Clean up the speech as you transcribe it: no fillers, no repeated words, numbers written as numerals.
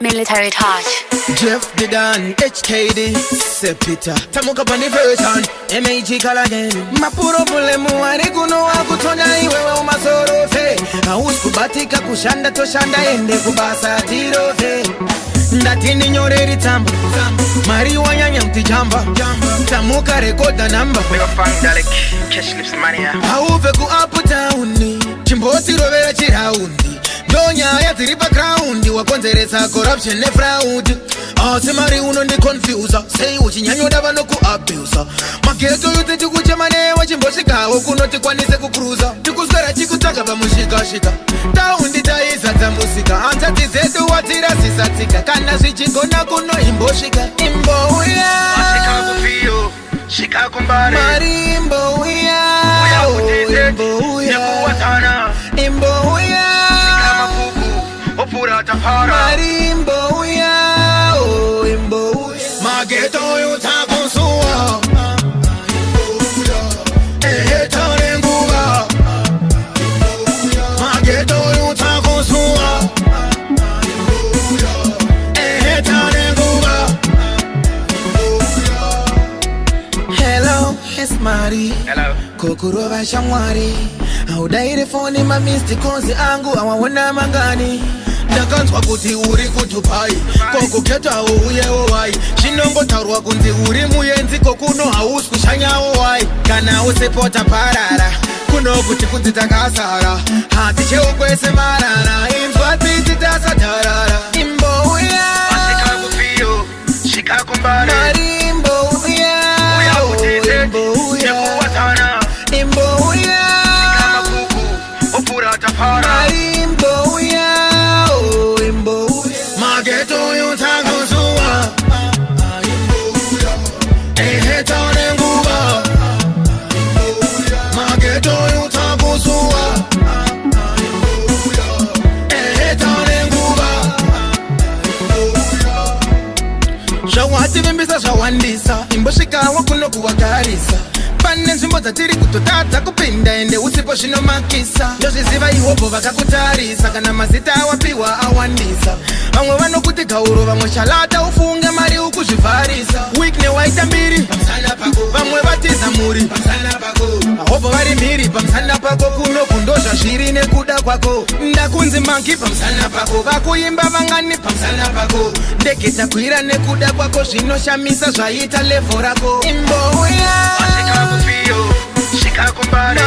Military touch. Jeff Dedan, HKD, Sepita Tamuka pani version, MAG Kalagen Mapuro pule muwari kuno wa kutonya iwewe umasoro fe Hausku batika kushanda toshanda ende kubasa tiro fe Ndatini nyoreri tamba Mari wanyanya mtijamba Tamuka rekoda namba Mega fang dalek, cash lips mania Hauve ku up towni Chimboti rovera chiraundi Donya ya tiripa crowd wakonzeresa corruption ne fraud Asemari uno ndi confuser Say uchinyanyoda vano ku abuser Mageto yote tikuchemane wachimboshikawo kunoti kwanise kukruza Tikuswera chikutaka pamushikashika Taundi taisa tamusika Anzati zetu watira sisatika Kana zvichigona kuno imboshika Imbouya Ashika kufiyo, shika kumbare Mari imbouya Uya kutite, nekuwatana Imbouya Opura tapara Marimboya, oh imboya Mageto yutakusua Ehetane nguva Mageto yutakusua Ehetane nguva Hello, it's Mari Hello Kukurova shamwari Audaire phone mamisti konzi angu awawona mangani Ndakanzwa kuti uri kutupai Koko keta uyewo wai Shinongo tarwa kunzi uri muyenzi Kokuno haus kushanyawo wai Kana usepota parara Kuno kuti kunzi takasara Hati cheo kwese marara Inzwa titi tasa tarara Imbouya Ashika kufiyo, shika kumbare Marimboya Uya kutite, nekuwatana Imbouya Shika makuku, opura tapara Marimboya Mageto yutakusua Ehetane nguva Mageto yutakusua Ehetane nguva Shawati vimbisa shawandisa Imboshika wakuno kuwakarisa Pane nzvimbo dzatiri kutotadza kupinda ende usipo zvinomakisa ndozviziva ihopo vakakutarisa kana mazita awapiwa awandisa vamwe vanokuti gauro vamwe shalata ufunge mari ukuzvivharisa wik newaita mbiri vamwe vatiza muri ahopo vari mhiri pamusana pako kuno kundozva zviri nekuda kwako ndakunzi mangi pamusana pako vakuimba vangani pamusana pako ndege takwira nekuda kwako zvinoshamisa zvaita levho rako Imbouya Ashika kufiyo, shika kumbare